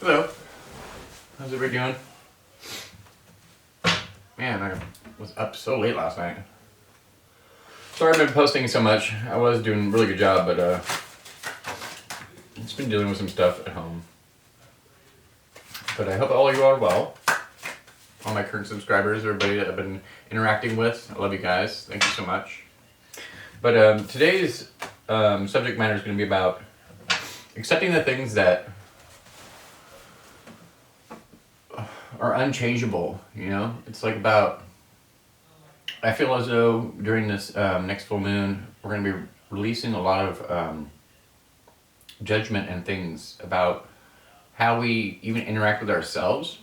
Hello. How's everybody doing? Man, I was up so late last night. Sorry I've been posting so much. I was doing a really good job, but just been dealing with some stuff at home. But I hope all of you are well. All my current subscribers, everybody that I've been interacting with, I love you guys. Thank you so much. But today's subject matter is going to be about accepting the things that are unchangeable, you know? It's like about, I feel as though during this next full moon, we're going to be releasing a lot of judgment and things about how we even interact with ourselves.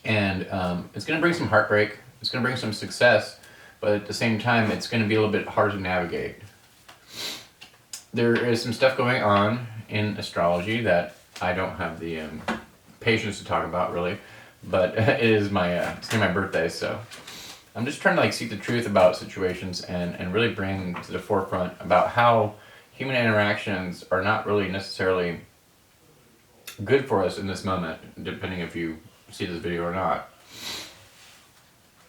And it's going to bring some heartbreak, it's going to bring some success, but at the same time, it's going to be a little bit hard to navigate. There is some stuff going on in astrology that I don't have the patience to talk about, really, but it is it's my birthday, so I'm just trying to seek the truth about situations and really bring to the forefront about how human interactions are not really necessarily good for us in this moment, depending if you see this video or not.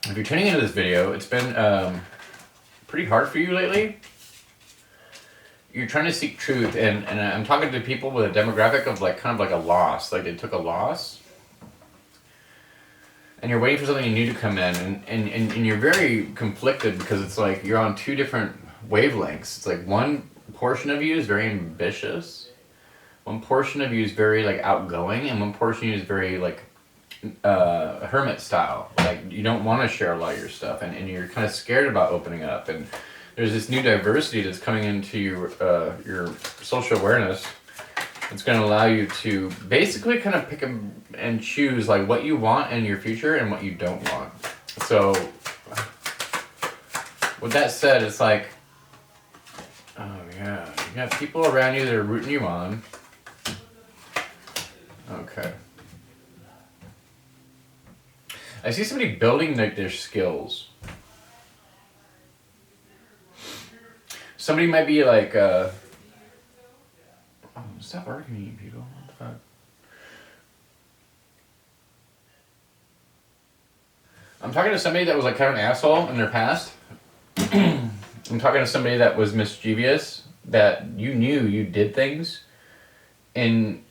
If you're tuning into this video, it's been pretty hard for you lately. You're trying to seek truth, and I'm talking to people with a demographic of kind of a loss, like they took a loss, and you're waiting for something new to come in, and you're very conflicted because it's like you're on two different wavelengths. It's like one portion of you is very ambitious, one portion of you is very outgoing, and one portion of you is very hermit style. Like you don't want to share a lot of your stuff, and you're kind of scared about opening up, and there's this new diversity that's coming into your social awareness. It's going to allow you to basically kind of pick and choose what you want in your future and what you don't want. So with that said, it's like, oh yeah, you got people around you that are rooting you on. Okay. I see somebody building their skills. Somebody might be stop arguing, people. What the fuck? I'm talking to somebody that was kind of an asshole in their past. I'm talking to somebody that was mischievous, that you knew you did things in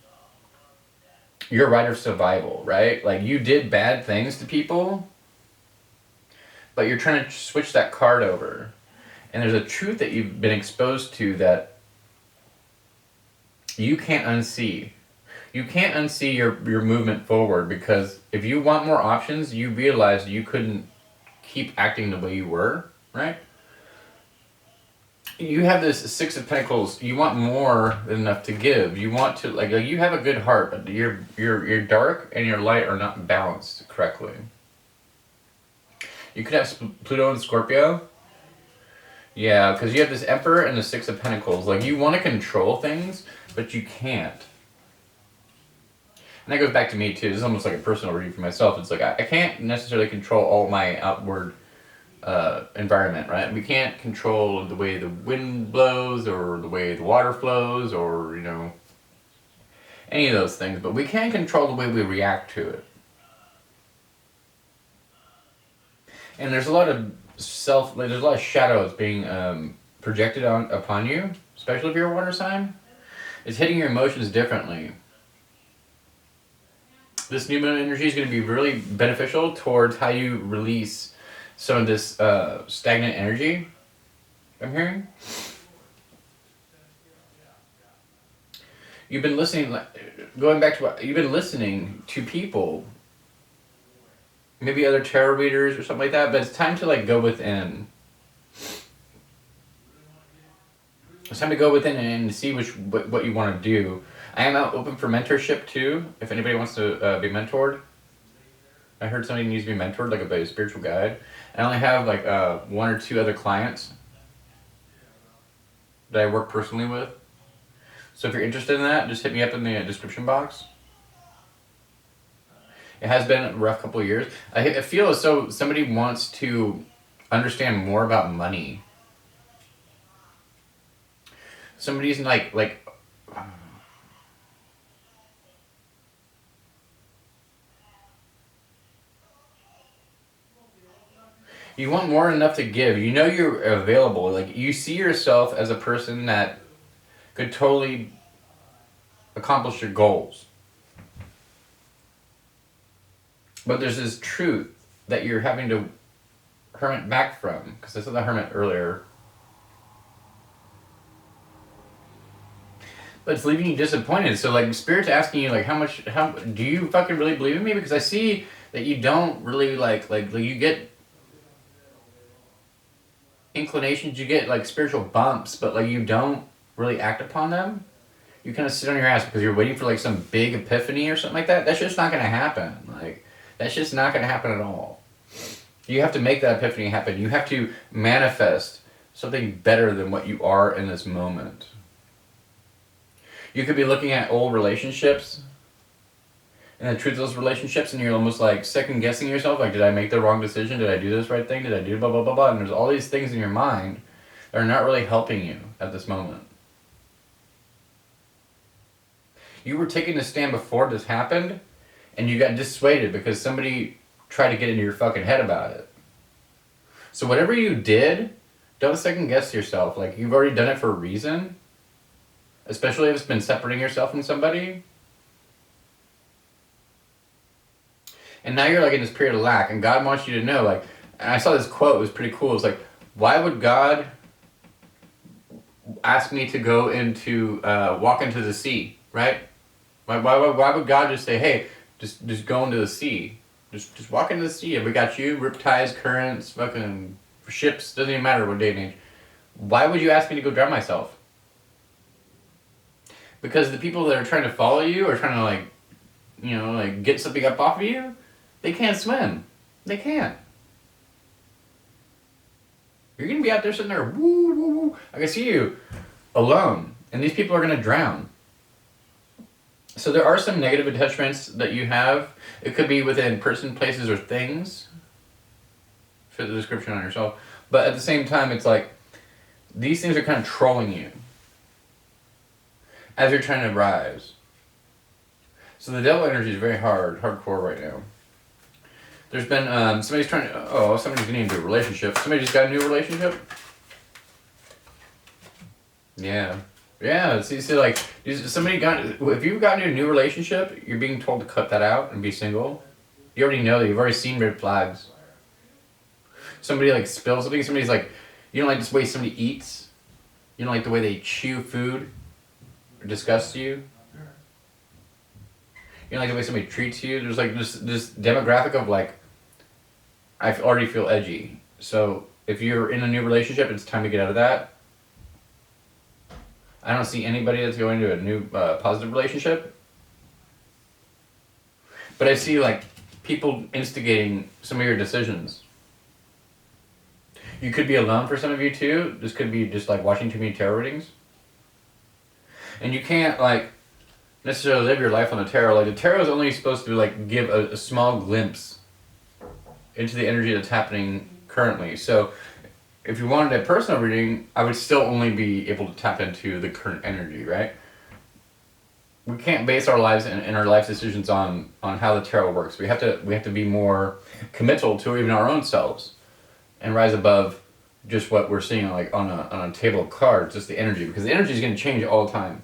your right of survival, right? Like you did bad things to people, but you're trying to switch that card over. And there's a truth that you've been exposed to that you can't unsee. You can't unsee your movement forward, because if you want more options, you realize you couldn't keep acting the way you were, right? You have this Six of Pentacles. You want more than enough to give. You want to you have a good heart, but your dark and your light are not balanced correctly. You could have Pluto and Scorpio. Yeah, because you have this Emperor and the Six of Pentacles. You want to control things, but you can't. And that goes back to me too. This is almost like a personal reading for myself. It's I can't necessarily control all my outward environment, right? We can't control the way the wind blows or the way the water flows or, any of those things. But we can control the way we react to it. And there's a lot of there's a lot of shadows being projected upon you, especially if you're a water sign. It's hitting your emotions differently. This new moon energy is going to be really beneficial towards how you release some of this stagnant energy I'm hearing. You've been listening, going back to what you've been listening to people, maybe other tarot readers or something like that, but it's time to go within. It's time to go within and see what you want to do. I am out open for mentorship too, if anybody wants to be mentored. I heard somebody needs to be mentored, by a spiritual guide. I only have one or two other clients that I work personally with. So if you're interested in that, just hit me up in the description box. It has been a rough couple of years. I feel as though somebody wants to understand more about money. Somebody's You want more than enough to give. You know you're available. Like, you see yourself as a person that could totally accomplish your goals. But there's this truth that you're having to hermit back from. Because I said the hermit earlier. But it's leaving you disappointed. So, like, Spirit's asking you, like, how do you fucking really believe in me? Because I see that you don't really, like you get inclinations, you get, like, spiritual bumps, but, like, you don't really act upon them. You kind of sit on your ass because you're waiting for, like, some big epiphany or something like that. That's just not going to happen. Like, that's just not going to happen at all. You have to make that epiphany happen. You have to manifest something better than what you are in this moment. You could be looking at old relationships and the truth of those relationships, and you're almost like second guessing yourself, like, did I make the wrong decision? Did I do this right thing? Did I do blah, blah, blah, blah? And there's all these things in your mind that are not really helping you at this moment. You were taking a stand before this happened, and you got dissuaded because somebody tried to get into your fucking head about it. So whatever you did, don't second guess yourself. Like, you've already done it for a reason, especially if it's been separating yourself from somebody. And now you're, like, in this period of lack, and God wants you to know, like, and I saw this quote, it was pretty cool. It's like, why would God ask me to go into, walk into the sea, right? Why would God just say, hey, just go into the sea. Just walk into the sea. We got you, riptides, currents, fucking ships, doesn't even matter what day and age. Why would you ask me to go drown myself? Because the people that are trying to follow you are trying to, like, you know, like, get something up off of you. They can't swim. They can't. You're going to be out there sitting there, woo, woo, woo. I can see you alone. And these people are going to drown. So there are some negative attachments that you have. It could be within person, places, or things. Fit the description on yourself. But at the same time, it's like, these things are kind of trolling you as you're trying to rise. So the devil energy is very hardcore right now. There's been, somebody's getting into a relationship. Somebody just got a new relationship? Yeah. Yeah, see, like, if you've gotten into a new relationship, you're being told to cut that out and be single. You already know that. You've already seen red flags. Somebody, like, spills something. Somebody's like, you don't like the way somebody eats. You don't like the way they chew food or disgusts you. You don't like the way somebody treats you. There's, like, this demographic of, like, I already feel edgy. So if you're in a new relationship, it's time to get out of that. I don't see anybody that's going to a new positive relationship. But I see, like, people instigating some of your decisions. You could be alone for some of you too. This could be just, like, watching too many tarot readings. And you can't, like, necessarily live your life on the tarot. Like, the tarot is only supposed to, like, give a small glimpse into the energy that's happening currently. So if you wanted a personal reading, I would still only be able to tap into the current energy, right? We can't base our lives and our life decisions on how the tarot works. We have to be more committal to even our own selves and rise above just what we're seeing, like, on a table of cards, just the energy, because the energy is going to change all the time.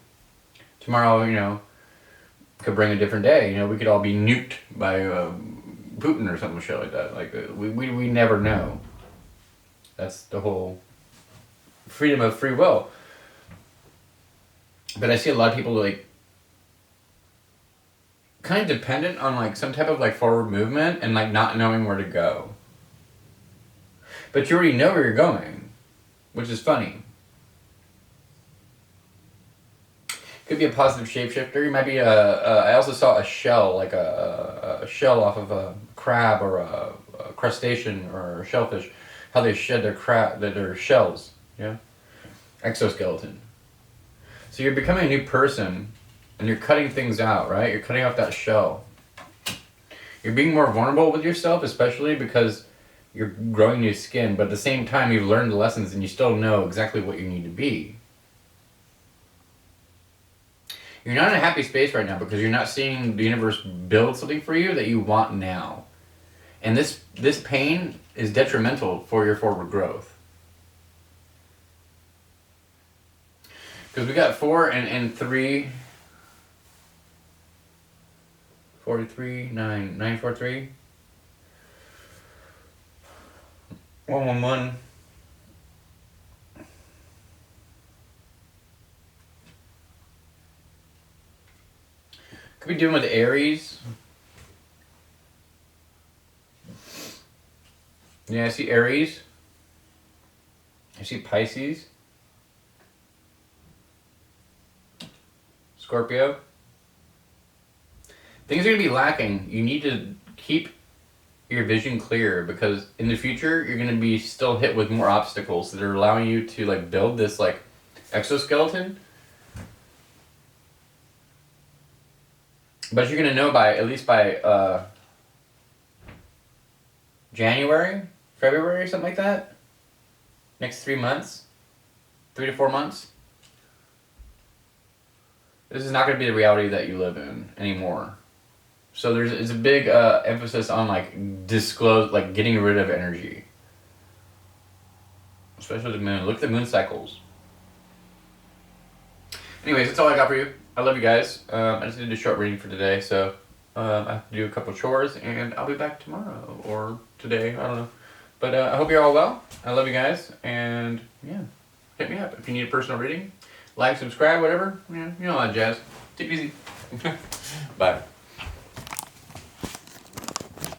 Tomorrow, you know, could bring a different day. You know, we could all be nuked by Putin or something shit like that. Like, we never know. That's the whole freedom of free will. But I see a lot of people, like, kind of dependent on, like, some type of, like, forward movement and, like, not knowing where to go. But you already know where you're going, which is funny. Could be a positive shapeshifter. You might be I also saw a shell, like a shell off of a crab or a crustacean or a shellfish. How they shed their shells, yeah? Exoskeleton. So you're becoming a new person, and you're cutting things out, right? You're cutting off that shell. You're being more vulnerable with yourself, especially because you're growing new skin, but at the same time you've learned the lessons and you still know exactly what you need to be. You're not in a happy space right now because you're not seeing the universe build something for you that you want now. And this pain is detrimental for your forward growth. Because we got 4 and 3. 43, 9, 9, 4, 3. 1, 1, 1. Could be doing with Aries. Yeah, I see Aries. I see Pisces. Scorpio. Things are going to be lacking. You need to keep your vision clear, because in the future you're going to be still hit with more obstacles that are allowing you to like build this like exoskeleton. But you're going to know by, at least by January, February, something like that. Next 3 months. 3 to 4 months. This is not going to be the reality that you live in anymore. So there's a big emphasis on like getting rid of energy. Especially the moon. Look at the moon cycles. Anyways, that's all I got for you. I love you guys. I just did a short reading for today, so I have to do a couple chores, and I'll be back tomorrow or today. I don't know. But I hope you're all well. I love you guys, and yeah, hit me up if you need a personal reading. Like, subscribe, whatever. Yeah, you know all that jazz. Take it easy. Bye.